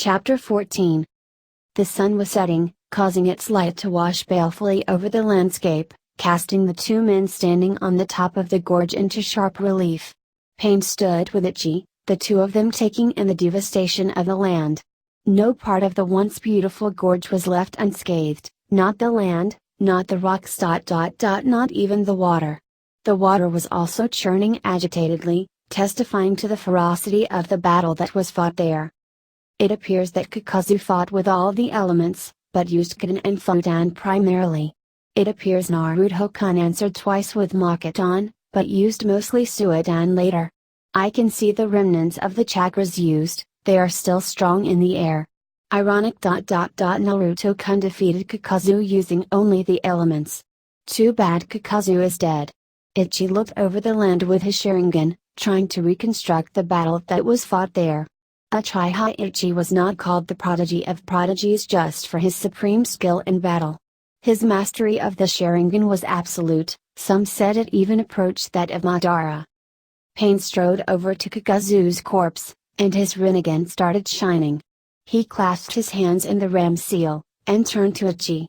Chapter 14. The sun was setting, causing its light to wash balefully over the landscape, casting the two men standing on the top of the gorge into sharp relief. Pain stood with Ichi, the two of them taking in the devastation of the land. No part of the once beautiful gorge was left unscathed, not the land, not the rocks. Not even the water. The water was also churning agitatedly, testifying to the ferocity of the battle that was fought there. It appears that Kakazu fought with all the elements, but used Karldin and Fudan primarily. It appears Naruto-kun answered twice with Makotan, but used mostly Suidan later. I can see the remnants of the chakras used, they are still strong in the air. Ironic. Naruto-kun defeated Kakazu using only the elements. Too bad Kakazu is dead. Ichi looked over the land with his Sharingan, trying to reconstruct the battle that was fought there. Uchiha Ichi was not called the prodigy of prodigies just for his supreme skill in battle. His mastery of the Sharingan was absolute, some said it even approached that of Madara. Pain strode over to Kakazu's corpse, and his Rinnegan started shining. He clasped his hands in the ram seal, and turned to Ichi.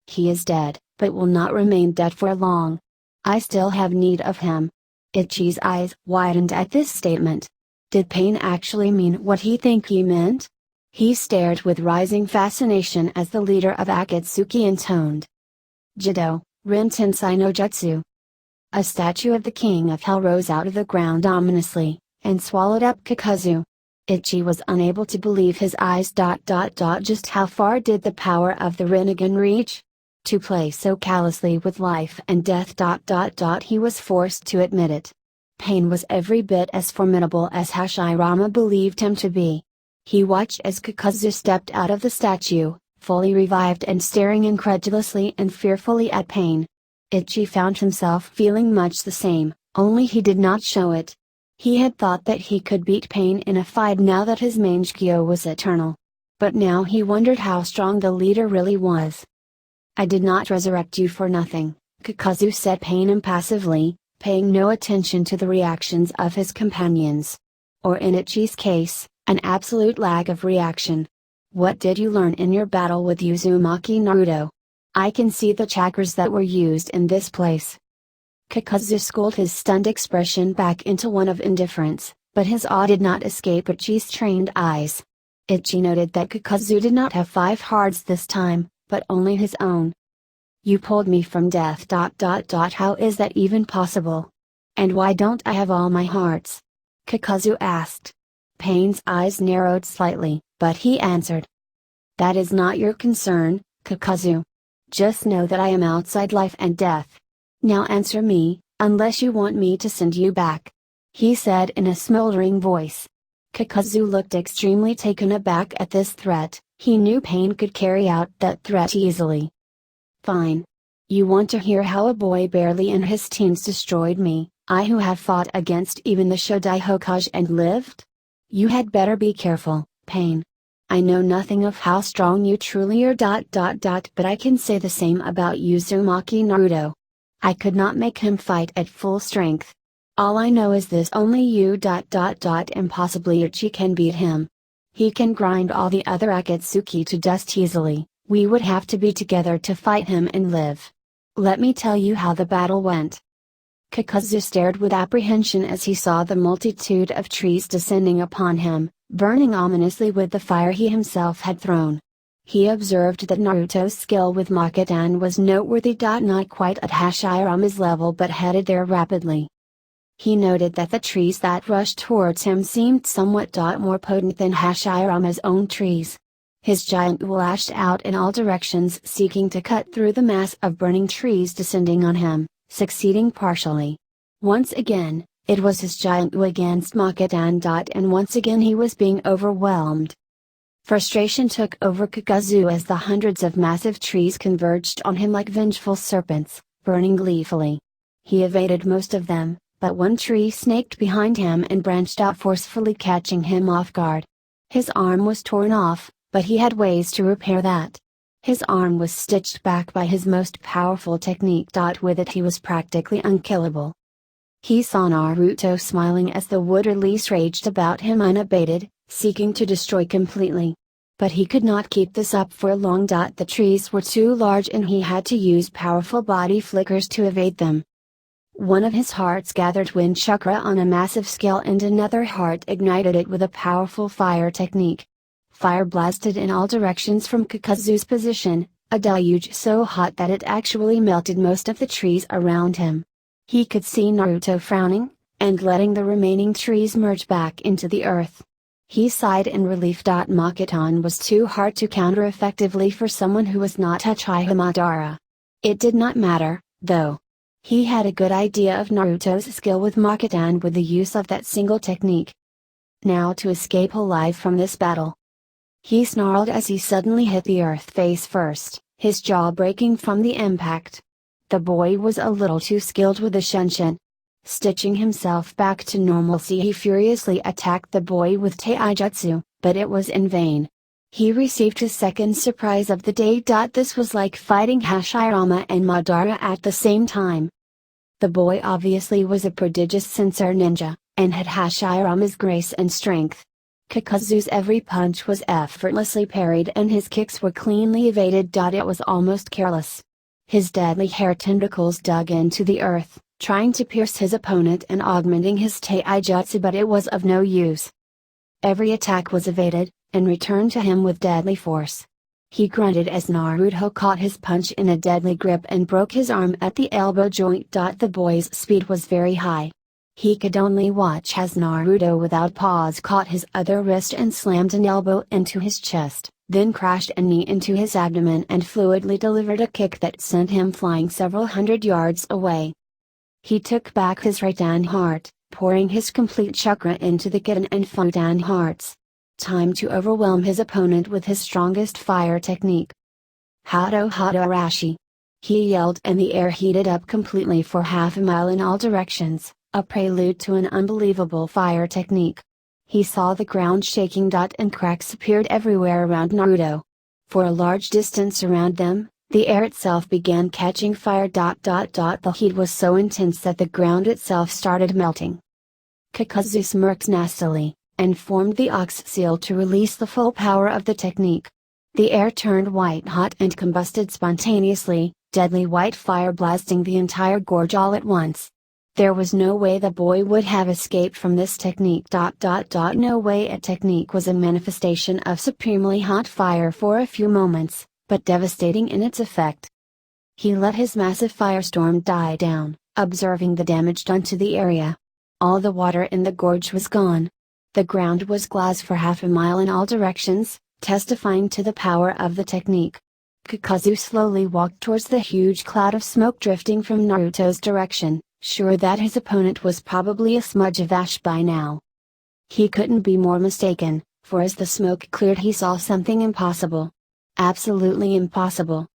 He is dead, but will not remain dead for long. I still have need of him. Ichi's eyes widened at this statement. Did Pain actually mean what he meant? He stared with rising fascination as the leader of Akatsuki intoned. Jido, Rin Tensai no Jutsu. A statue of the King of Hell rose out of the ground ominously, and swallowed up Kakazu. Ichi was unable to believe his eyes. Just how far did the power of the Rinnegan reach? To play so callously with life and death. He was forced to admit it. Pain was every bit as formidable as Hashirama believed him to be. He watched as Kakazu stepped out of the statue, fully revived and staring incredulously and fearfully at Pain. Ichi found himself feeling much the same, only he did not show it. He had thought that he could beat Pain in a fight now that his Mangekyo was eternal. But now he wondered how strong the leader really was. I did not resurrect you for nothing, Kakazu said Pain impassively, paying no attention to the reactions of his companions. Or in Ichi's case, an absolute lack of reaction. What did you learn in your battle with Uzumaki Naruto? I can see the chakras that were used in this place. Kakazu schooled his stunned expression back into one of indifference, but his awe did not escape Ichi's trained eyes. Ichi noted that Kakazu did not have 5 hearts this time, but only his own. You pulled me from death. How is that even possible? And why don't I have all my hearts? Kakazu asked. Pain's eyes narrowed slightly, but he answered. That is not your concern, Kakazu. Just know that I am outside life and death. Now answer me, unless you want me to send you back. He said in a smoldering voice. Kakazu looked extremely taken aback at this threat. He knew Pain could carry out that threat easily. Fine. You want to hear how a boy barely in his teens destroyed me, I who have fought against even the Shodai Hokage and lived? You had better be careful, Pain. I know nothing of how strong you truly are. But I can say the same about Uzumaki Naruto. I could not make him fight at full strength. All I know is this: only you. And possibly Ichi can beat him. He can grind all the other Akatsuki to dust easily. We would have to be together to fight him and live. Let me tell you how the battle went. Kakazu stared with apprehension as he saw the multitude of trees descending upon him, burning ominously with the fire he himself had thrown. He observed that Naruto's skill with Makotan was noteworthy. Not quite at Hashirama's level but headed there rapidly. He noted that the trees that rushed towards him seemed somewhat more potent than Hashirama's own trees. His giant lashed out in all directions seeking to cut through the mass of burning trees descending on him, succeeding partially. Once again, it was his giant against Makotan. And once again he was being overwhelmed. Frustration took over Kakazu as the hundreds of massive trees converged on him like vengeful serpents, burning gleefully. He evaded most of them, but one tree snaked behind him and branched out forcefully, catching him off guard. His arm was torn off, but he had ways to repair that. His arm was stitched back by his most powerful technique. With it he was practically unkillable. He saw Naruto smiling as the wood release raged about him unabated, seeking to destroy completely. But he could not keep this up for long. The trees were too large and he had to use powerful body flickers to evade them. One of his hearts gathered wind chakra on a massive scale and another heart ignited it with a powerful fire technique. Fire blasted in all directions from Kakazu's position, a deluge so hot that it actually melted most of the trees around him. He could see Naruto frowning, and letting the remaining trees merge back into the earth. He sighed in relief. Makoton was too hard to counter effectively for someone who was not Uchiha Madara. It did not matter, though. He had a good idea of Naruto's skill with Makoton with the use of that single technique. Now to escape alive from this battle. He snarled as he suddenly hit the earth face first, his jaw breaking from the impact. The boy was a little too skilled with the Shunshin. Stitching himself back to normalcy, he furiously attacked the boy with Taijutsu, but it was in vain. He received his second surprise of the day. This was like fighting Hashirama and Madara at the same time. The boy obviously was a prodigious sensor ninja, and had Hashirama's grace and strength. Kakazu's every punch was effortlessly parried and his kicks were cleanly evaded. It was almost careless. His deadly hair tentacles dug into the earth, trying to pierce his opponent and augmenting his taijutsu, but it was of no use. Every attack was evaded, and returned to him with deadly force. He grunted as Naruto caught his punch in a deadly grip and broke his arm at the elbow joint. The boy's speed was very high. He could only watch as Naruto without pause caught his other wrist and slammed an elbow into his chest, then crashed a knee into his abdomen and fluidly delivered a kick that sent him flying several hundred yards away. He took back his right hand heart, pouring his complete chakra into the Kitten and Fudan hearts. Time to overwhelm his opponent with his strongest fire technique. Hado Hado Arashi! He yelled and the air heated up completely for half a mile in all directions, a prelude to an unbelievable fire technique. He saw the ground shaking. And cracks appeared everywhere around Naruto. For a large distance around them, the air itself began catching fire. The heat was so intense that the ground itself started melting. Kakazu smirked nastily, and formed the ox seal to release the full power of the technique. The air turned white hot and combusted spontaneously, deadly white fire blasting the entire gorge all at once. There was no way the boy would have escaped from this technique. No way. A technique was a manifestation of supremely hot fire for a few moments, but devastating in its effect. He let his massive firestorm die down, observing the damage done to the area. All the water in the gorge was gone. The ground was glass for half a mile in all directions, testifying to the power of the technique. Kakazu slowly walked towards the huge cloud of smoke drifting from Naruto's direction, sure that his opponent was probably a smudge of ash by now. He couldn't be more mistaken, for as the smoke cleared he saw something impossible. Absolutely impossible.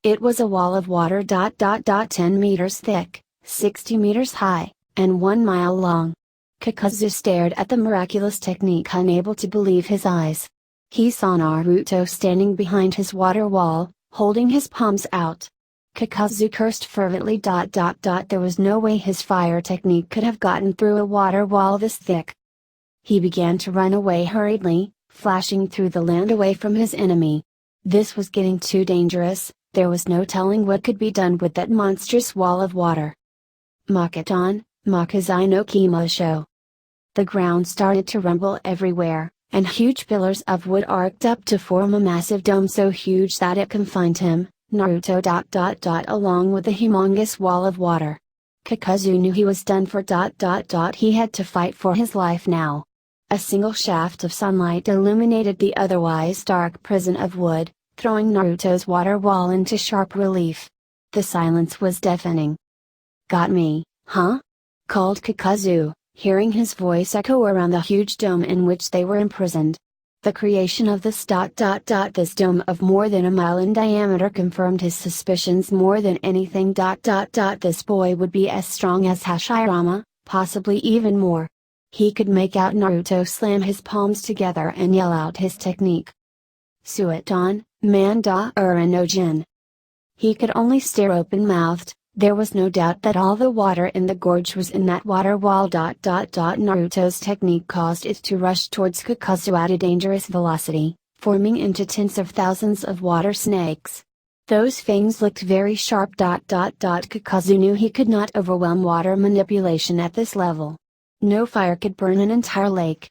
It was a wall of water. 10 meters thick, 60 meters high, and 1 mile long. Kakazu stared at the miraculous technique, unable to believe his eyes. He saw Naruto standing behind his water wall, holding his palms out. Kakazu cursed fervently. There was no way his fire technique could have gotten through a water wall this thick. He began to run away hurriedly, flashing through the land away from his enemy. This was getting too dangerous, there was no telling what could be done with that monstrous wall of water. Makoton, Makazai no Kimosho. The ground started to rumble everywhere, and huge pillars of wood arced up to form a massive dome so huge that it confined him, Naruto. Along with the humongous wall of water. Kakazu knew he was done for. He had to fight for his life now. A single shaft of sunlight illuminated the otherwise dark prison of wood, throwing Naruto's water wall into sharp relief. The silence was deafening. "Got me, huh?" called Kakazu, hearing his voice echo around the huge dome in which they were imprisoned. The creation of this. This dome of more than a mile in diameter confirmed his suspicions more than anything. This boy would be as strong as Hashirama, possibly even more. He could make out Naruto slam his palms together and yell out his technique. Suiton, Manda Uranojin. He could only stare open-mouthed. There was no doubt that all the water in the gorge was in that water wall. Naruto's technique caused it to rush towards Kakazu at a dangerous velocity, forming into tens of thousands of water snakes. Those fangs looked very sharp. Kakazu knew he could not overwhelm water manipulation at this level. No fire could burn an entire lake.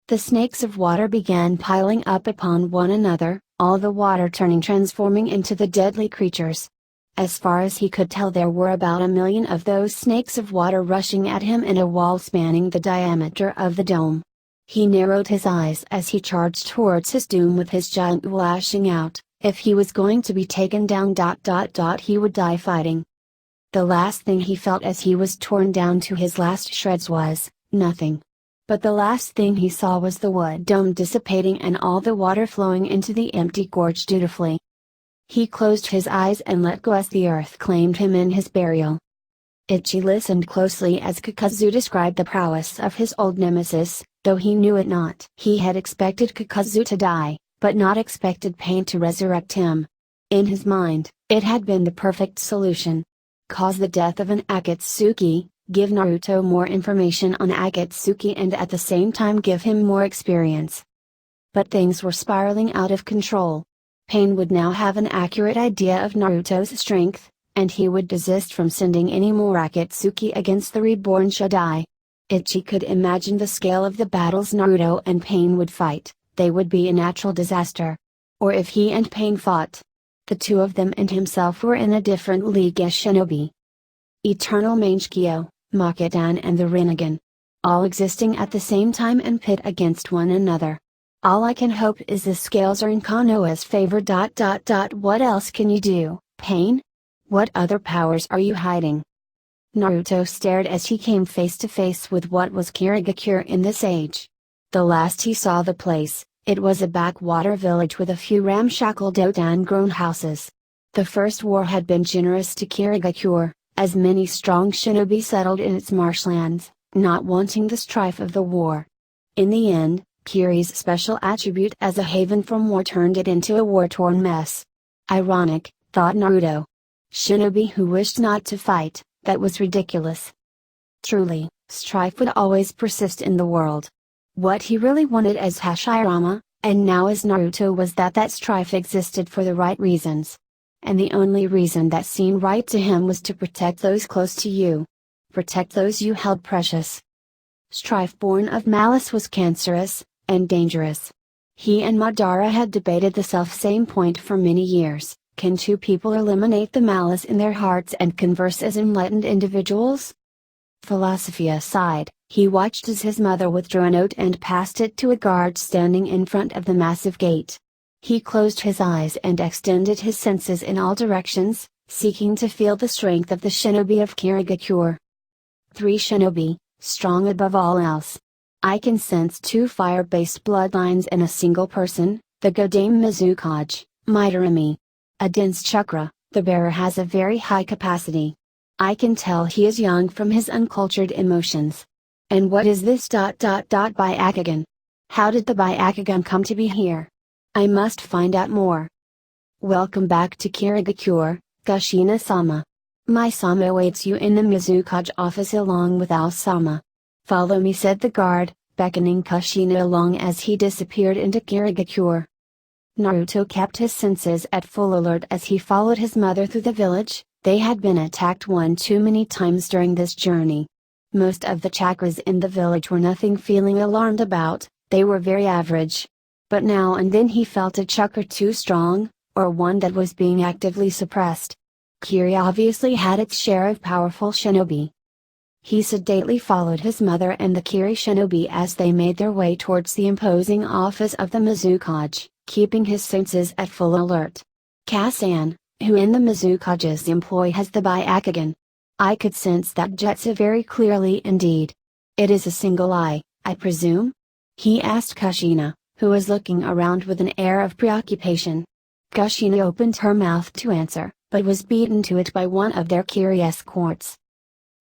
The snakes of water began piling up upon one another, all the water transforming into the deadly creatures. As far as he could tell, there were about 1,000,000 of those snakes of water rushing at him in a wall spanning the diameter of the dome. He narrowed his eyes as he charged towards his doom with his giant lashing out. If he was going to be taken down. He would die fighting. The last thing he felt as he was torn down to his last shreds was nothing. But the last thing he saw was the wood dome dissipating and all the water flowing into the empty gorge dutifully. He closed his eyes and let go as the earth claimed him in his burial. Ichi listened closely as Kakazu described the prowess of his old nemesis, though he knew it not. He had expected Kakazu to die, but not expected Pain to resurrect him. In his mind, it had been the perfect solution. Cause the death of an Akatsuki, give Naruto more information on Akatsuki and at the same time give him more experience. But things were spiraling out of control. Pain would now have an accurate idea of Naruto's strength, and he would desist from sending any more Akatsuki against the reborn Shadai. Ichi could imagine the scale of the battles Naruto and Pain would fight. They would be a natural disaster. Or if he and Pain fought, the two of them and himself were in a different league as shinobi. Eternal Mangekyo, Makodan and the Rinnegan. All existing at the same time and pit against one another. All I can hope is the scales are in Konoha's favor. What else can you do, Pain? What other powers are you hiding? Naruto stared as he came face to face with what was Kirigakure in this age. The last he saw the place, it was a backwater village with a few ramshackle Dodan-grown houses. The first war had been generous to Kirigakure, as many strong shinobi settled in its marshlands, not wanting the strife of the war. In the end, Kiri's special attribute as a haven from war turned it into a war-torn mess. Ironic, thought Naruto. Shinobi who wished not to fight, that was ridiculous. Truly, strife would always persist in the world. What he really wanted as Hashirama, and now as Naruto, was that strife existed for the right reasons. And the only reason that seemed right to him was to protect those close to you. Protect those you held precious. Strife born of malice was cancerous, and dangerous. He and Madara had debated the self-same point for many years. Can two people eliminate the malice in their hearts and converse as enlightened individuals? Philosophy aside, he watched as his mother withdrew a note and passed it to a guard standing in front of the massive gate. He closed his eyes and extended his senses in all directions, seeking to feel the strength of the shinobi of Kirigakure. 3 shinobi, strong above all else. I can sense 2 fire-based bloodlines in a single person, the Godame Mizukage, Midorimi. A dense chakra, the bearer has a very high capacity. I can tell he is young from his uncultured emotions. And what is this Byakugan? How did the Byakugan come to be here? I must find out more. Welcome back to Kirigakure, Kushina-sama. My sama awaits you in the Mizukage office along with Al-sama. Follow me, said the guard, beckoning Kushina along as he disappeared into Kirigakure. Naruto kept his senses at full alert as he followed his mother through the village. They had been attacked one too many times during this journey. Most of the chakras in the village were nothing feeling alarmed about, they were very average. But now and then he felt a chakra too strong, or one that was being actively suppressed. Kiri obviously had its share of powerful shinobi. He sedately followed his mother and the Kiri shinobi as they made their way towards the imposing office of the Mizukage, keeping his senses at full alert. Kasan, who in the Mizukage's employ has the Byakugan. I could sense that jutsu very clearly indeed. It is a single eye, I presume? He asked Kushina, who was looking around with an air of preoccupation. Kushina opened her mouth to answer, but was beaten to it by one of their Kiri escorts.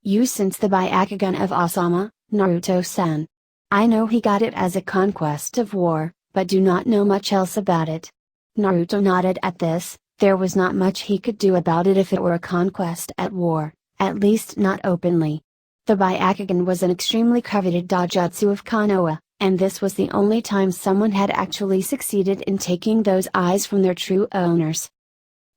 You sense the Byakugan of Asama, Naruto-san. I know he got it as a conquest of war, but do not know much else about it. Naruto nodded at this. There was not much he could do about it if it were a conquest at war, at least not openly. The Byakugan was an extremely coveted dojutsu of Konoha, And this was the only time someone had actually succeeded in taking those eyes from their true owners.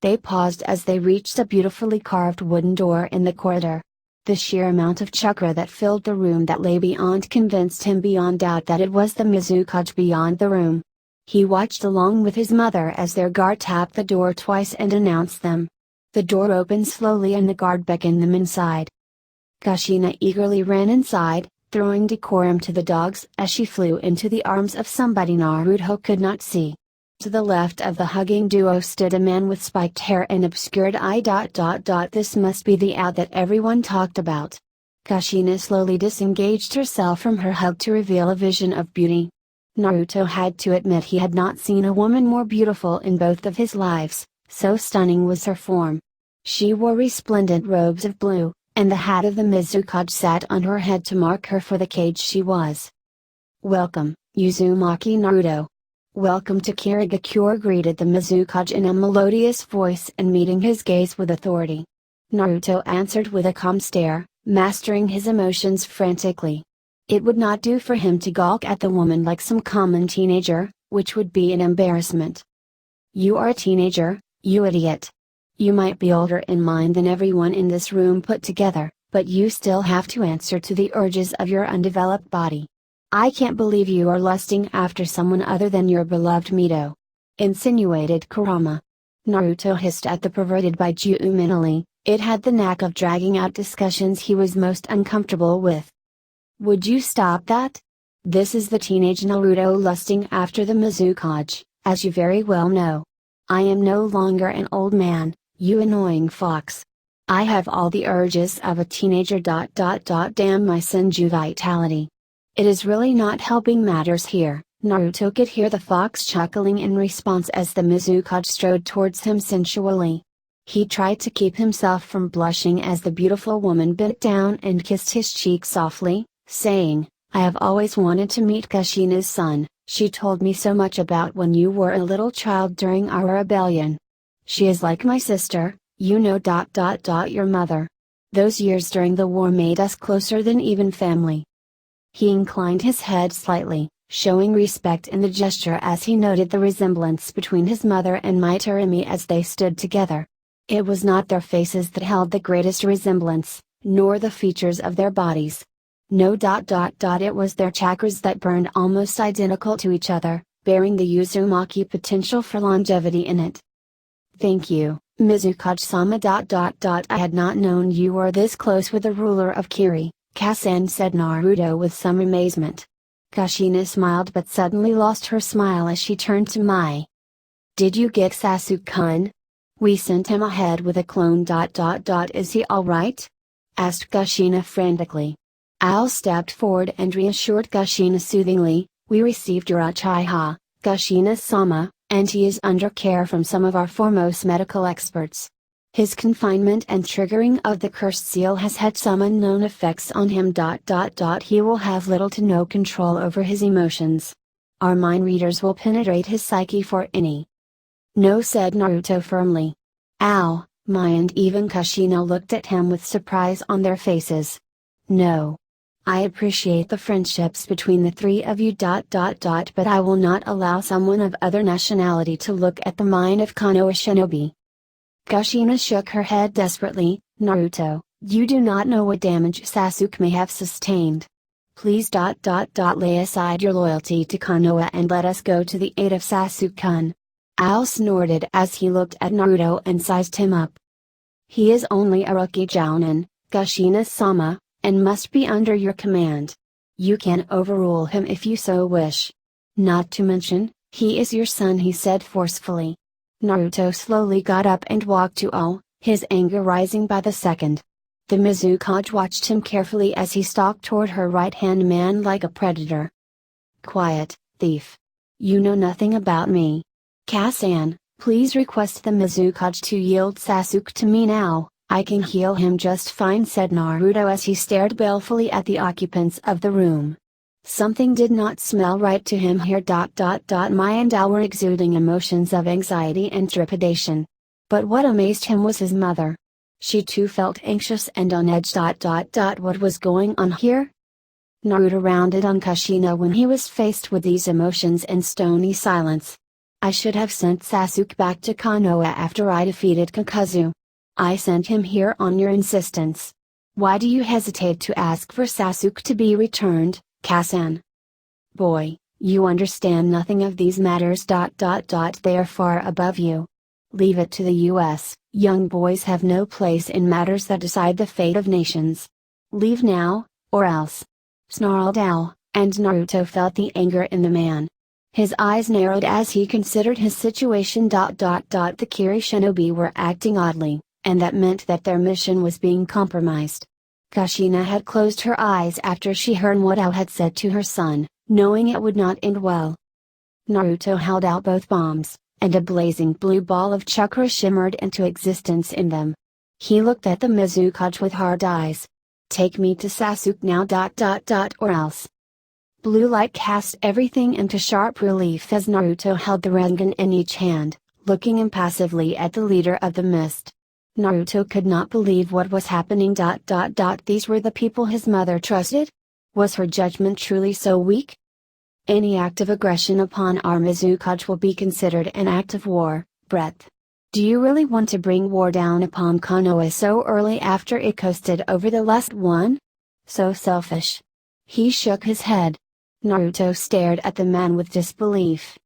They paused as they reached a beautifully carved wooden door in the corridor. The sheer amount of chakra that filled the room that lay beyond convinced him beyond doubt that it was the Mizukage beyond the room. He watched along with his mother as their guard tapped the door twice and announced them. The door opened slowly and the guard beckoned them inside. Kushina eagerly ran inside, throwing decorum to the dogs as she flew into the arms of somebody Naruto could not see. To the left of the hugging duo stood a man with spiked hair and obscured eye. This must be the ad that everyone talked about. Kushina slowly disengaged herself from her hug to reveal a vision of beauty. Naruto had to admit he had not seen a woman more beautiful in both of his lives, so stunning was her form. She wore resplendent robes of blue, and the hat of the Mizukage sat on her head to mark her for the cage she was. "Welcome, Uzumaki Naruto. Welcome to Kirigakure," greeted the Mizukage in a melodious voice and meeting his gaze with authority. Naruto answered with a calm stare, mastering his emotions frantically. It would not do for him to gawk at the woman like some common teenager, which would be an embarrassment. "You are a teenager, you idiot. You might be older in mind than everyone in this room put together, but you still have to answer to the urges of your undeveloped body. I can't believe you are lusting after someone other than your beloved Mito," insinuated Kurama. Naruto hissed at the perverted Biju mentally. It had the knack of dragging out discussions he was most uncomfortable with. "Would you stop that? This is the teenage Naruto lusting after the Mizukage, as you very well know. I am no longer an old man, you annoying fox. I have all the urges of a teenager. Damn my Senju vitality. It is really not helping matters here." Naruto could hear the fox chuckling in response as the Mizukage strode towards him sensually. He tried to keep himself from blushing as the beautiful woman bent down and kissed his cheek softly, saying, "I have always wanted to meet Kushina's son. She told me so much about when you were a little child during our rebellion. She is like my sister, you know. Your mother. Those years during the war made us closer than even family." He inclined his head slightly, showing respect in the gesture as he noted the resemblance between his mother and Mitorimi as they stood together. It was not their faces that held the greatest resemblance, nor the features of their bodies. No. It was their chakras that burned almost identical to each other, bearing the Uzumaki potential for longevity in it. "Thank you, Mizukage-sama. I had not known you were this close with the ruler of Kiri, Kasan," said Naruto with some amazement. Kushina smiled but suddenly lost her smile as she turned to Mai. "Did you get Sasuke-kun? We sent him ahead with a clone. Is he alright?" asked Kushina frantically. Al stepped forward and reassured Kushina soothingly, "We received your Uchiha, Kushina-sama, and he is under care from some of our foremost medical experts. His confinement and triggering of the cursed seal has had some unknown effects on him. He will have little to no control over his emotions. Our mind readers will penetrate his psyche for any." "No," said Naruto firmly. Ao, Mai and even Kushina looked at him with surprise on their faces. "No. I appreciate the friendships between the three of you. But I will not allow someone of other nationality to look at the mind of Konoha Shinobi." Kushina shook her head desperately. "Naruto, you do not know what damage Sasuke may have sustained. Please. Lay aside your loyalty to Konoha and let us go to the aid of Sasuke-kun." Ao snorted as he looked at Naruto and sized him up. "He is only a rookie jounin, Kushina-sama, and must be under your command. You can overrule him if you so wish. Not to mention, he is your son," he said forcefully. Naruto slowly got up and walked to Ao, his anger rising by the second. The Mizukage watched him carefully as he stalked toward her right-hand man like a predator. "Quiet, thief. You know nothing about me. Kasan, please request the Mizukage to yield Sasuke to me now. I can heal him just fine," said Naruto as he stared balefully at the occupants of the room. Something did not smell right to him here. Mai and Ao were exuding emotions of anxiety and trepidation. But what amazed him was his mother. She too felt anxious and on edge. What was going on here? Naruto rounded on Kushina when he was faced with these emotions and stony silence. I should have sent Sasuke back to Konoha after I defeated Kakazu. I sent him here on your insistence. Why do you hesitate to ask for Sasuke to be returned, Kasan? Boy, you understand nothing of these matters. They are far above you. Leave it to the US. Young boys have no place in matters that decide the fate of nations. Leave now, or else. Snarled Ao, and Naruto felt the anger in the man. His eyes narrowed as he considered his situation. The Kiri shinobi were acting oddly, and that meant that their mission was being compromised. Kushina had closed her eyes after she heard what Ao had said to her son, knowing it would not end well. Naruto held out both palms, and a blazing blue ball of chakra shimmered into existence in them. He looked at the Mizukage with hard eyes. Take me to Sasuke now. Or else. Blue light cast everything into sharp relief as Naruto held the Rasengan in each hand, looking impassively at the leader of the mist. Naruto could not believe what was happening. These were the people his mother trusted? Was her judgment truly so weak? Any act of aggression upon our Mizukage will be considered an act of war, Breath. Do you really want to bring war down upon Konoha so early after it coasted over the last one? So selfish. He shook his head. Naruto stared at the man with disbelief.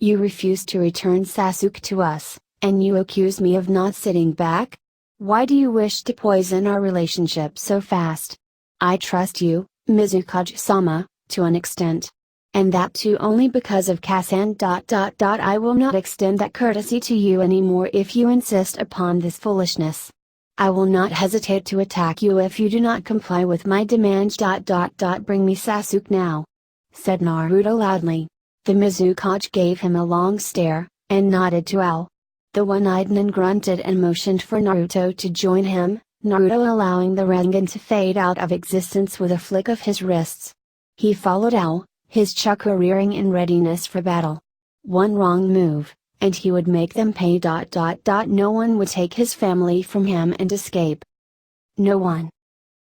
You refuse to return Sasuke to us, and you accuse me of not sitting back? Why do you wish to poison our relationship so fast? I trust you, Mizukage-sama, to an extent. And that too only because of Kasan. I will not extend that courtesy to you anymore if you insist upon this foolishness. I will not hesitate to attack you if you do not comply with my demands. Bring me Sasuke now, said Naruto loudly. The Mizukage gave him a long stare, and nodded to Ao. The one-eyed nin grunted and motioned for Naruto to join him, Naruto allowing the Rasengan to fade out of existence with a flick of his wrists. He followed Ao, his chakra rearing in readiness for battle. One wrong move, and he would make them pay. No one would take his family from him and escape. No one.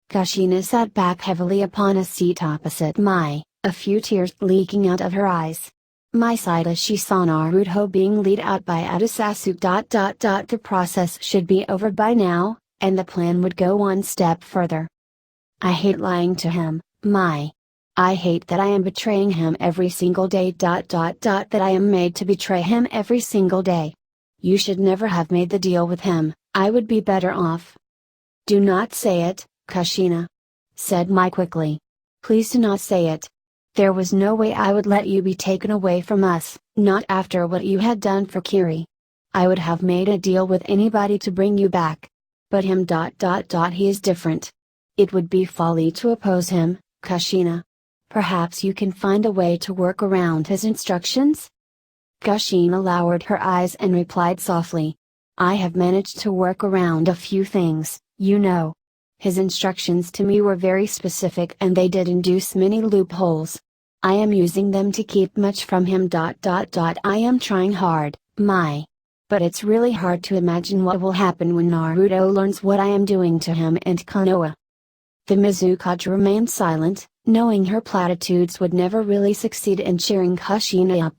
Kushina sat back heavily upon a seat opposite Mai, a few tears leaking out of her eyes. Mai sighed as she saw Naruto being led out by Sasuke. The process should be over by now, and the plan would go one step further. I hate lying to him, Mai. I hate that I am betraying him every single day. That I am made to betray him every single day. You should never have made the deal with him, I would be better off. Do not say it, Kushina, said Mai quickly. Please do not say it. There was no way I would let you be taken away from us, not after what you had done for Kiri. I would have made a deal with anybody to bring you back. But him. He is different. It would be folly to oppose him, Kushina. Perhaps you can find a way to work around his instructions? Kushina lowered her eyes and replied softly. I have managed to work around a few things, you know. His instructions to me were very specific and they did induce many loopholes. I am using them to keep much from him. I am trying hard, Mai. But it's really hard to imagine what will happen when Naruto learns what I am doing to him and Konoha. The Mizukage remained silent, knowing her platitudes would never really succeed in cheering Kushina up.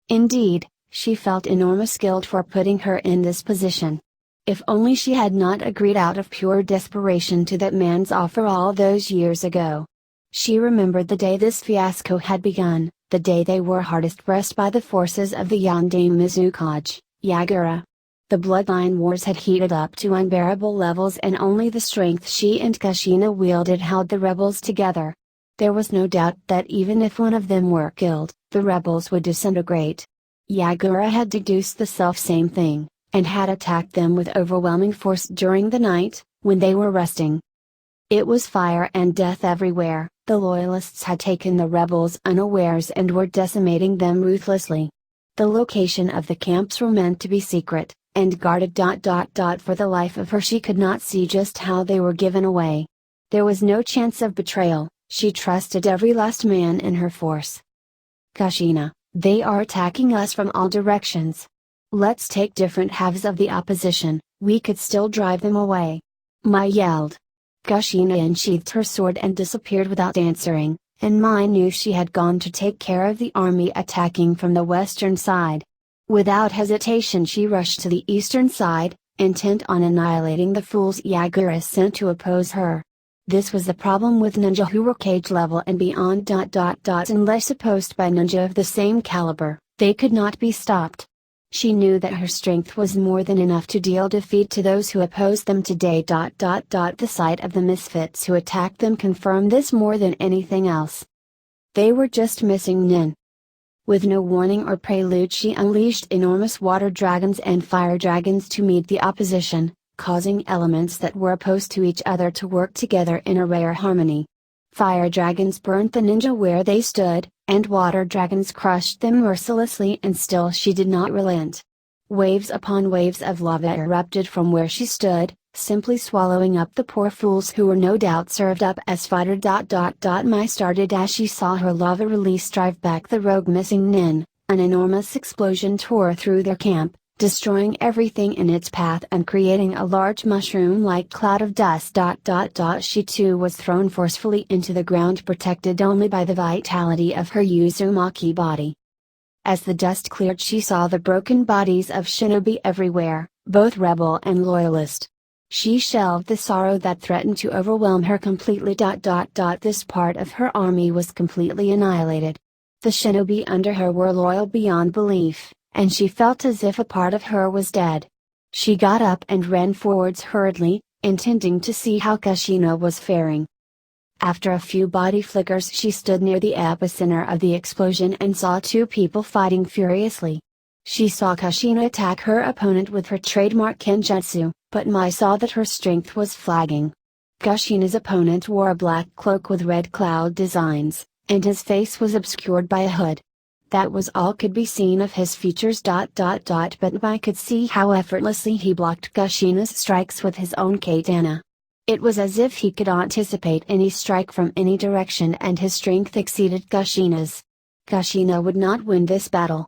Indeed, she felt enormous guilt for putting her in this position. If only she had not agreed out of pure desperation to that man's offer all those years ago. She remembered the day this fiasco had begun, the day they were hardest pressed by the forces of the Yondaime Mizukage, Yagura. The bloodline wars had heated up to unbearable levels and only the strength she and Kushina wielded held the rebels together. There was no doubt that even if one of them were killed, the rebels would disintegrate. Yagura had deduced the self-same thing, and had attacked them with overwhelming force during the night, when they were resting. It was fire and death everywhere. The loyalists had taken the rebels unawares and were decimating them ruthlessly. The location of the camps were meant to be secret, and guarded. For the life of her she could not see just how they were given away. There was no chance of betrayal, she trusted every last man in her force. Kushina, they are attacking us from all directions. Let's take different halves of the opposition, we could still drive them away. Mai yelled. Kushina unsheathed her sword and disappeared without answering, and Mai knew she had gone to take care of the army attacking from the western side. Without hesitation she rushed to the eastern side, intent on annihilating the fools Yagura sent to oppose her. This was the problem with ninja who were cage level and beyond. Unless opposed by ninja of the same caliber, they could not be stopped. She knew that her strength was more than enough to deal defeat to those who opposed them today. The sight of the misfits who attacked them confirmed this more than anything else. They were just missing Nin. With no warning or prelude she unleashed enormous water dragons and fire dragons to meet the opposition, causing elements that were opposed to each other to work together in a rare harmony. Fire dragons burnt the ninja where they stood, and water dragons crushed them mercilessly, and still she did not relent. Waves upon waves of lava erupted from where she stood, simply swallowing up the poor fools who were no doubt served up as fodder. Mai started as she saw her lava release drive back the rogue missing Nin. An enormous explosion tore through their camp, destroying everything in its path and creating a large mushroom-like cloud of dust. She too was thrown forcefully into the ground, protected only by the vitality of her Uzumaki body. As the dust cleared she saw the broken bodies of shinobi everywhere, both rebel and loyalist. She shelved the sorrow that threatened to overwhelm her completely. This part of her army was completely annihilated. The shinobi under her were loyal beyond belief, and she felt as if a part of her was dead. She got up and ran forwards hurriedly, intending to see how Kushina was faring. After a few body flickers she stood near the epicenter of the explosion and saw two people fighting furiously. She saw Kushina attack her opponent with her trademark kenjutsu, but Mai saw that her strength was flagging. Kushina's opponent wore a black cloak with red cloud designs, and his face was obscured by a hood. That was all could be seen of his features. But Mai could see how effortlessly he blocked Kushina's strikes with his own katana. It was as if he could anticipate any strike from any direction, and his strength exceeded Kushina's. Kushina would not win this battle.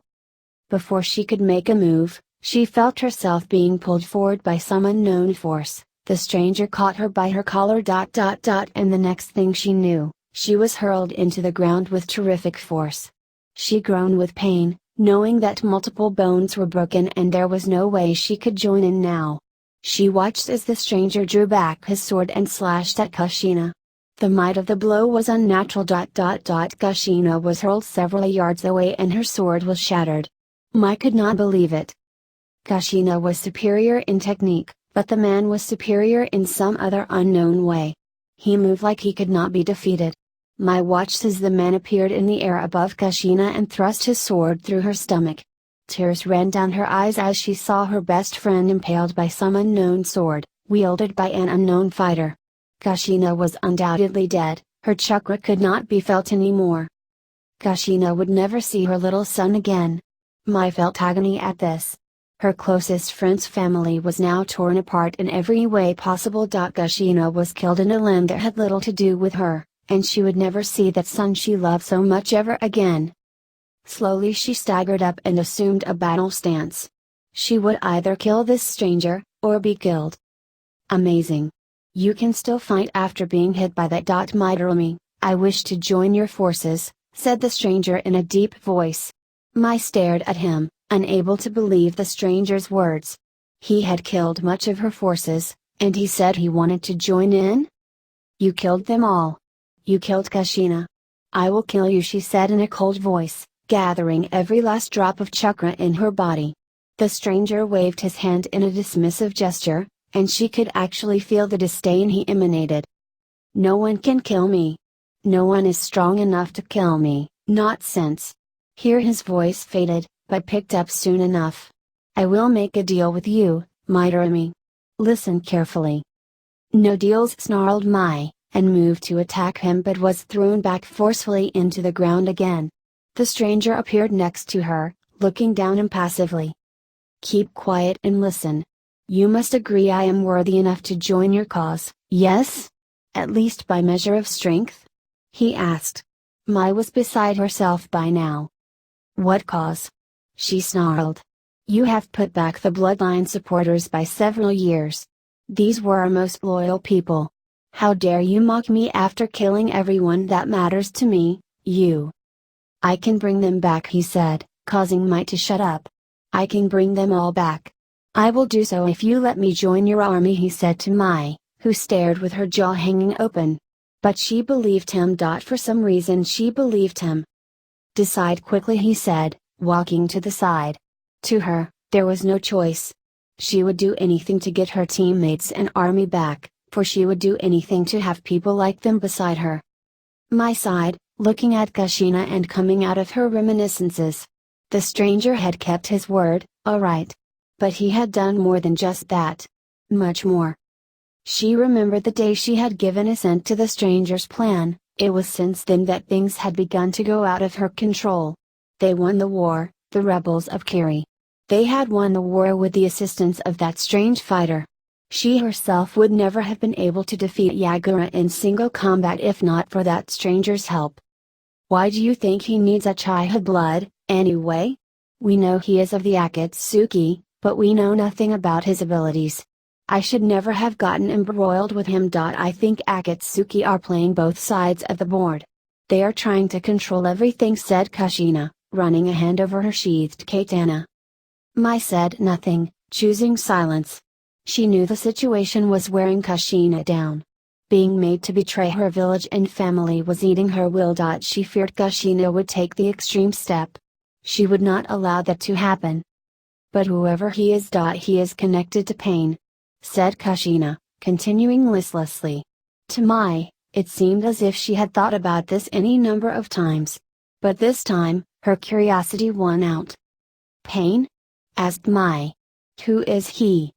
Before she could make a move, she felt herself being pulled forward by some unknown force. The stranger caught her by her collar. And the next thing she knew, she was hurled into the ground with terrific force. She groaned with pain, knowing that multiple bones were broken and there was no way she could join in now. She watched as the stranger drew back his sword and slashed at Kushina. The might of the blow was unnatural. Kushina was hurled several yards away and her sword was shattered. Mai could not believe it. Kushina was superior in technique, but the man was superior in some other unknown way. He moved like he could not be defeated. Mai watched as the man appeared in the air above Kushina and thrust his sword through her stomach. Tears ran down her eyes as she saw her best friend impaled by some unknown sword, wielded by an unknown fighter. Kushina was undoubtedly dead, her chakra could not be felt anymore. Kushina would never see her little son again. Mai felt agony at this. Her closest friend's family was now torn apart in every way possible. Kushina was killed in a land that had little to do with her, and she would never see that son she loved so much ever again. Slowly she staggered up and assumed a battle stance. She would either kill this stranger, or be killed. Amazing. You can still fight after being hit by that. Madarumi, I wish to join your forces, said the stranger in a deep voice. Mai stared at him, unable to believe the stranger's words. He had killed much of her forces, and he said he wanted to join in? You killed them all. You killed Kushina. I will kill you, she said in a cold voice, gathering every last drop of chakra in her body. The stranger waved his hand in a dismissive gesture, and she could actually feel the disdain he emanated. No one can kill me. No one is strong enough to kill me, not since. Here his voice faded, but picked up soon enough. I will make a deal with you, Madarumi. Listen carefully. No deals, snarled Mai, and moved to attack him but was thrown back forcefully into the ground again. The stranger appeared next to her, looking down impassively. Keep quiet and listen. You must agree I am worthy enough to join your cause, yes? At least by measure of strength? He asked. Mai was beside herself by now. What cause? She snarled. You have put back the bloodline supporters by several years. These were our most loyal people. How dare you mock me after killing everyone that matters to me, you? I can bring them back, he said, causing Mai to shut up. I can bring them all back. I will do so if you let me join your army, he said to Mai, who stared with her jaw hanging open. But she believed him. For some reason she believed him. Decide quickly, he said, walking to the side. To her, there was no choice. She would do anything to get her teammates and army back, for she would do anything to have people like them beside her. Mai sighed, looking at Kushina and coming out of her reminiscences. The stranger had kept his word, all right. But he had done more than just that. Much more. She remembered the day she had given assent to the stranger's plan. It was since then that things had begun to go out of her control. They won the war, the rebels of Kiri. They had won the war with the assistance of that strange fighter. She herself would never have been able to defeat Yagura in single combat if not for that stranger's help. Why do you think he needs Uchiha blood, anyway? We know he is of the Akatsuki, but we know nothing about his abilities. I should never have gotten embroiled with him. I think Akatsuki are playing both sides of the board. They are trying to control everything, said Kushina, running a hand over her sheathed katana. Mai said nothing, choosing silence. She knew the situation was wearing Kushina down. Being made to betray her village and family was eating her will. She feared Kushina would take the extreme step. She would not allow that to happen. But whoever he is, he is connected to pain, said Kushina, continuing listlessly. To Mai, it seemed as if she had thought about this any number of times. But this time, her curiosity won out. Pain? Asked Mai. Who is he?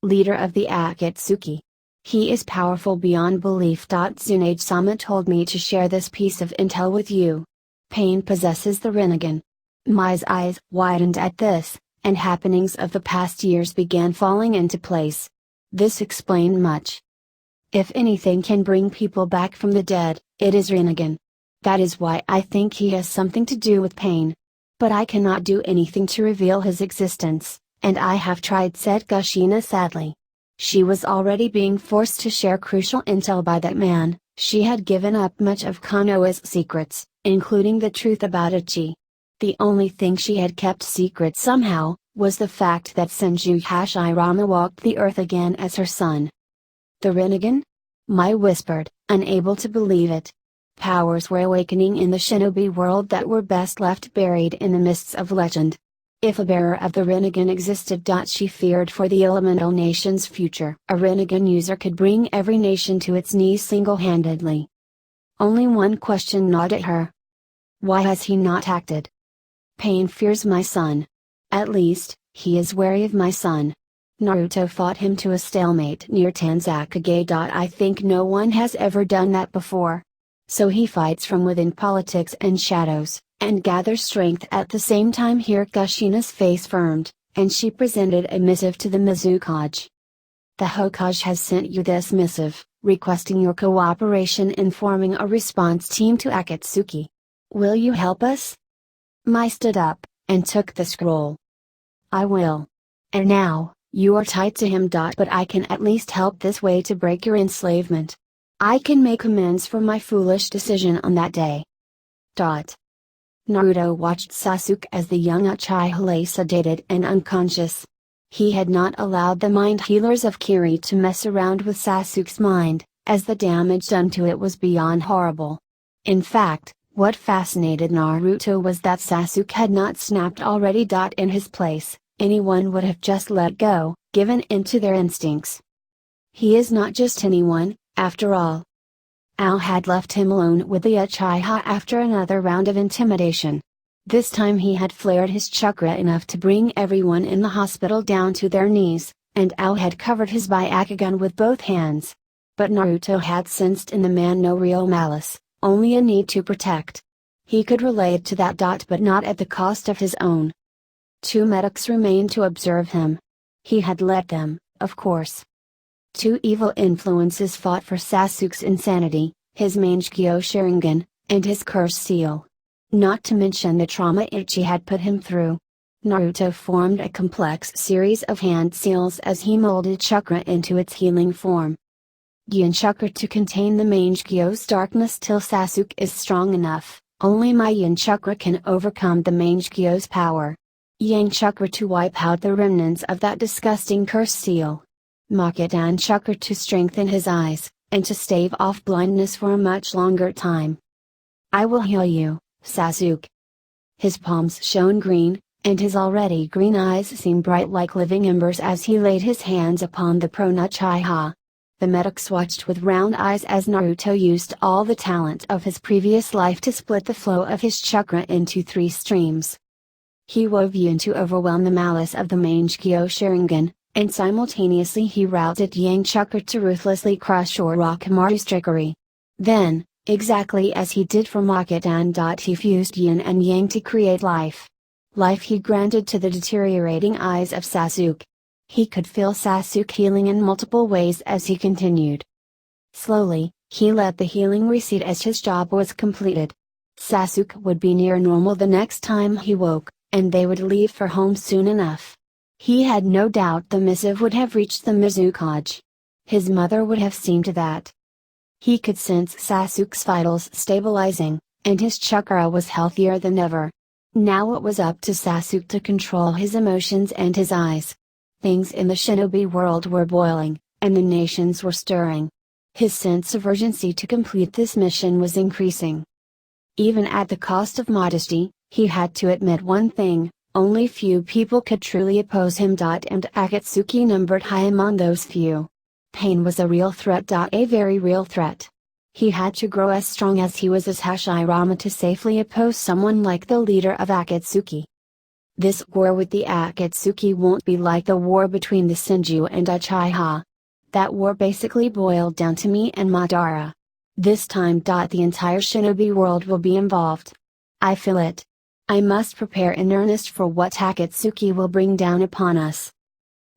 Leader of the Akatsuki. He is powerful beyond belief. Tsunade-sama told me to share this piece of intel with you. Pain possesses the Rinnegan. Mai's eyes widened at this, and happenings of the past years began falling into place. This explained much. If anything can bring people back from the dead, it is Rinnegan. That is why I think he has something to do with pain. But I cannot do anything to reveal his existence, and I have tried, said Kushina sadly. She was already being forced to share crucial intel by that man. She had given up much of Konoha's secrets, including the truth about Ichi. The only thing she had kept secret somehow, was the fact that Senju Hashirama walked the earth again as her son. The Rinnegan? Mai whispered, unable to believe it. Powers were awakening in the shinobi world that were best left buried in the mists of legend. If a bearer of the Rinnegan existed, she feared for the elemental nation's future. A Rinnegan user could bring every nation to its knees single-handedly. Only one question gnawed at her. Why has he not acted? Pain fears my son. At least, he is wary of my son. Naruto fought him to a stalemate near Tanzakage. I think no one has ever done that before. So he fights from within politics and shadows, and gathers strength at the same time. Here Kushina's face firmed, and she presented a missive to the Mizukage. The Hokage has sent you this missive, requesting your cooperation in forming a response team to Akatsuki. Will you help us? Mai stood up, and took the scroll. I will. And now, you are tied to him. But I can at least help this way to break your enslavement. I can make amends for my foolish decision on that day. Naruto watched Sasuke as the young Uchiha lay sedated and unconscious. He had not allowed the mind healers of Kiri to mess around with Sasuke's mind, as the damage done to it was beyond horrible. In fact, what fascinated Naruto was that Sasuke had not snapped already. In his place, anyone would have just let go, given in to their instincts. He is not just anyone, after all. Ao had left him alone with the Uchiha after another round of intimidation. This time he had flared his chakra enough to bring everyone in the hospital down to their knees, and Ao had covered his Byakugan with both hands. But Naruto had sensed in the man no real malice, only a need to protect. He could relate to that. But not at the cost of his own. 2 medics remained to observe him. He had let them, of course. 2 evil influences fought for Sasuke's insanity, his Mangekyo Sharingan, and his curse seal. Not to mention the trauma Ichi had put him through. Naruto formed a complex series of hand seals as he molded chakra into its healing form. Yin chakra to contain the Mangekyo's darkness till Sasuke is strong enough. Only my Yin chakra can overcome the Mangekyo's power. Yang chakra to wipe out the remnants of that disgusting curse seal. Makodan chakra to strengthen his eyes, and to stave off blindness for a much longer time. I will heal you, Sasuke. His palms shone green, and his already green eyes seemed bright like living embers as he laid his hands upon the Prana Uchiha. The medics watched with round eyes as Naruto used all the talent of his previous life to split the flow of his chakra into 3 streams. He wove Yin to overwhelm the malice of the Mangekyo Sharingan, and simultaneously he routed Yang chakra to ruthlessly crush Orochimaru's trickery. Then, exactly as he did for Makodan. He fused Yin and Yang to create life. Life he granted to the deteriorating eyes of Sasuke. He could feel Sasuke healing in multiple ways as he continued. Slowly, he let the healing recede as his job was completed. Sasuke would be near normal the next time he woke, and they would leave for home soon enough. He had no doubt the missive would have reached the Mizukage. His mother would have seen to that. He could sense Sasuke's vitals stabilizing, and his chakra was healthier than ever. Now it was up to Sasuke to control his emotions and his eyes. Things in the shinobi world were boiling, and the nations were stirring. His sense of urgency to complete this mission was increasing. Even at the cost of modesty, he had to admit one thing: only few people could truly oppose him. And Akatsuki numbered high among those few. Pain was a real threat. A very real threat. He had to grow as strong as he was as Hashirama to safely oppose someone like the leader of Akatsuki. This war with the Akatsuki won't be like the war between the Senju and Uchiha. That war basically boiled down to me and Madara. This time. The entire shinobi world will be involved. I feel it. I must prepare in earnest for what Akatsuki will bring down upon us.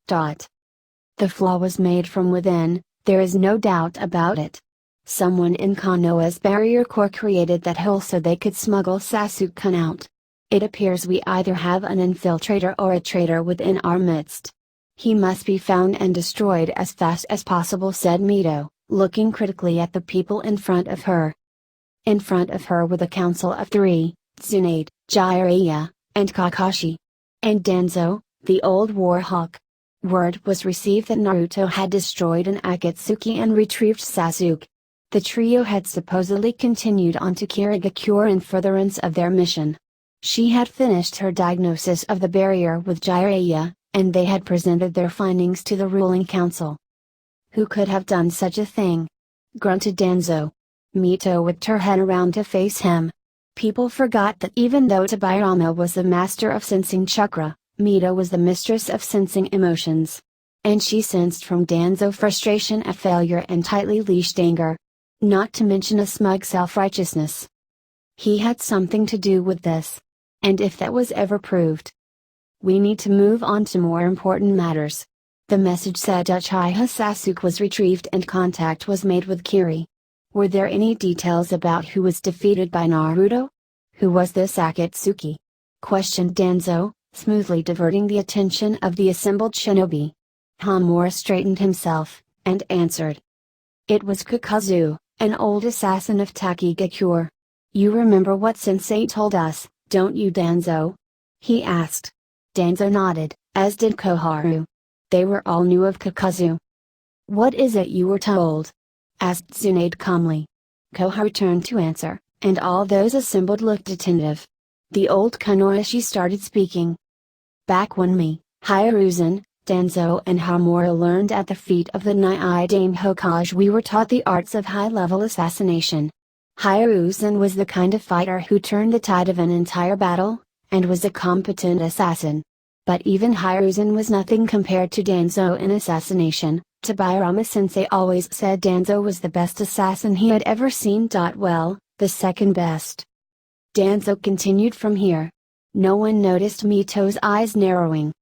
The flaw was made from within, there is no doubt about it. Someone in Konoha's barrier core created that hole so they could smuggle Sasuke out. It appears we either have an infiltrator or a traitor within our midst. He must be found and destroyed as fast as possible, said Mito, looking critically at the people in front of her. In front of her were the council of 3, Tsunade, Jiraiya, and Kakashi. And Danzo, the old war hawk. Word was received that Naruto had destroyed an Akatsuki and retrieved Sasuke. The trio had supposedly continued on to Kirigakure in furtherance of their mission. She had finished her diagnosis of the barrier with Jiraiya, and they had presented their findings to the ruling council. Who could have done such a thing? Grunted Danzo. Mito whipped her head around to face him. People forgot that even though Tobirama was the master of sensing chakra, Mito was the mistress of sensing emotions. And she sensed from Danzo frustration at failure and tightly leashed anger. Not to mention a smug self-righteousness. He had something to do with this. And if that was ever proved, we need to move on to more important matters. The message said Uchiha Sasuke was retrieved and contact was made with Kiri. Were there any details about who was defeated by Naruto? Who was this Akatsuki? Questioned Danzo, smoothly diverting the attention of the assembled shinobi. Hamura straightened himself, and answered. It was Kakazu, an old assassin of Takigakure. You remember what Sensei told us, don't you, Danzo? He asked. Danzo nodded, as did Koharu. They were all knew of Kakazu. What is it you were told? Asked Tsunade calmly. Koharu turned to answer, and all those assembled looked attentive. The old Konoichi started speaking. Back when me, Hiruzen, Danzo and Hamura learned at the feet of the Nai Dame Hokage, we were taught the arts of high-level assassination. Hiruzen was the kind of fighter who turned the tide of an entire battle, and was a competent assassin. But even Hiruzen was nothing compared to Danzo in assassination. Tobirama-sensei always said Danzo was the best assassin he had ever seen. Well, the second best. Danzo continued from here. No one noticed Mito's eyes narrowing.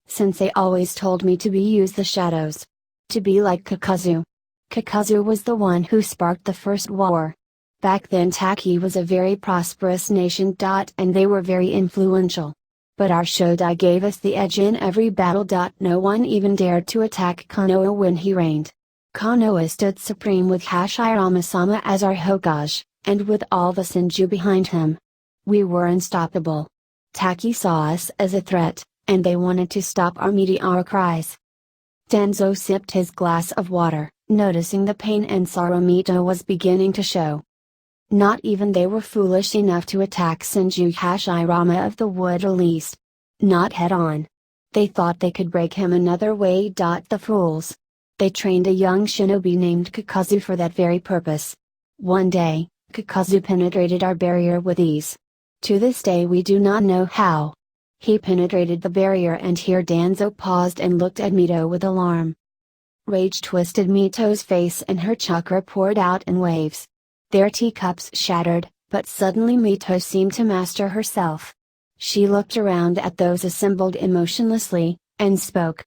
Sensei always told me to use the shadows. To be like Kakazu. Kakazu was the one who sparked the first war. Back then Taki was a very prosperous nation. And they were very influential. But our Shodai gave us the edge in every battle. No one even dared to attack Konoha when he reigned. Konoha stood supreme with Hashirama-sama as our Hokage, and with all the Senju behind him. We were unstoppable. Taki saw us as a threat, and they wanted to stop our meteor cries. Danzo sipped his glass of water, noticing the pain and sorrow Mito was beginning to show. Not even they were foolish enough to attack Senju Hashirama of the wood released. Not head on. They thought they could break him another way. The fools. They trained a young shinobi named Kakazu for that very purpose. One day, Kakazu penetrated our barrier with ease. To this day we do not know how. He penetrated the barrier, and here Danzo paused and looked at Mito with alarm. Rage twisted Mito's face and her chakra poured out in waves. Their teacups shattered, but suddenly Mito seemed to master herself. She looked around at those assembled emotionlessly, and spoke.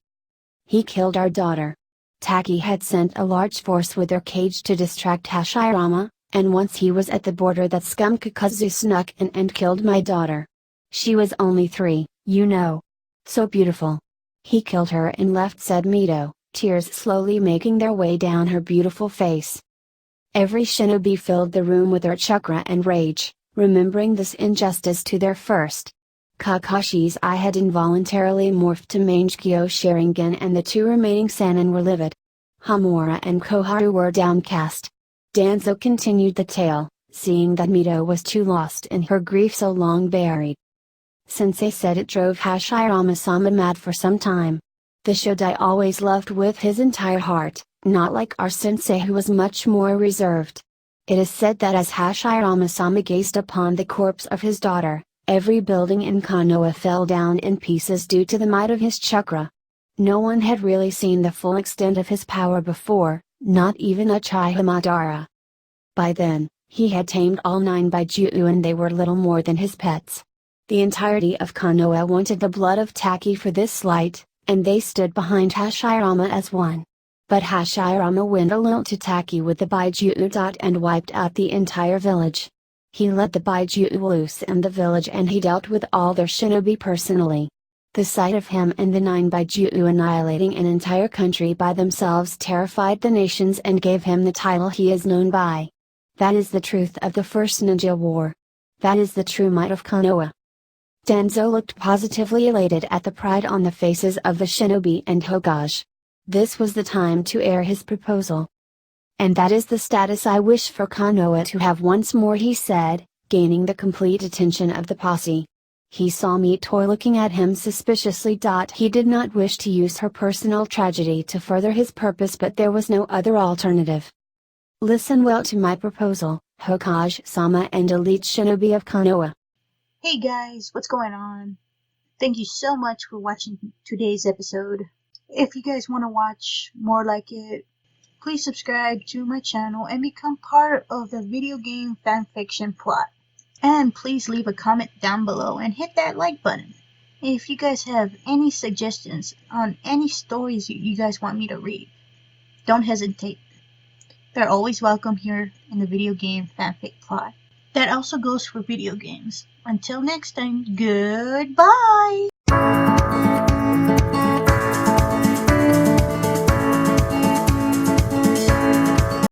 He killed our daughter. Taki had sent a large force with their cage to distract Hashirama, and once he was at the border that scum Kakazu snuck in and killed my daughter. She was only 3, you know. So beautiful. He killed her and left, said Mito, tears slowly making their way down her beautiful face. Every shinobi filled the room with their chakra and rage, remembering this injustice to their first. Kakashi's eye had involuntarily morphed to Mangekyo Sharingan, and the 2 remaining Sannin were livid. Hamura and Koharu were downcast. Danzo continued the tale, seeing that Mito was too lost in her grief so long buried. Sensei said it drove Hashirama-sama mad for some time. The Shodai always loved with his entire heart, not like our sensei who was much more reserved. It is said that as Hashirama-sama gazed upon the corpse of his daughter, every building in Konoha fell down in pieces due to the might of his chakra. No one had really seen the full extent of his power before, not even Uchiha Madara. By then, he had tamed all 9 Baijiu, and they were little more than his pets. The entirety of Konoha wanted the blood of Taki for this slight, and they stood behind Hashirama as one. But Hashirama went alone to Taki with the Baijiu. And wiped out the entire village. He let the Baijiu loose in the village, and he dealt with all their shinobi personally. The sight of him and the 9 Baijiu annihilating an entire country by themselves terrified the nations and gave him the title he is known by. That is the truth of the first ninja war. That is the true might of Konoha. Danzo looked positively elated at the pride on the faces of the shinobi and Hokage. This was the time to air his proposal. And that is the status I wish for Konoha to have once more, he said, gaining the complete attention of the posse. He saw Mito looking at him suspiciously. He did not wish to use her personal tragedy to further his purpose, but there was no other alternative. Listen well to my proposal, Hokage-sama and elite shinobi of Konoha. Hey guys, what's going on? Thank you so much for watching today's episode. If you guys want to watch more like it, please subscribe to my channel and become part of the video game fanfiction plot. And please leave a comment down below and hit that like button. If you guys have any suggestions on any stories you guys want me to read, don't hesitate. They're always welcome here in the video game fanfic plot. That also goes for video games. Until next time, goodbye!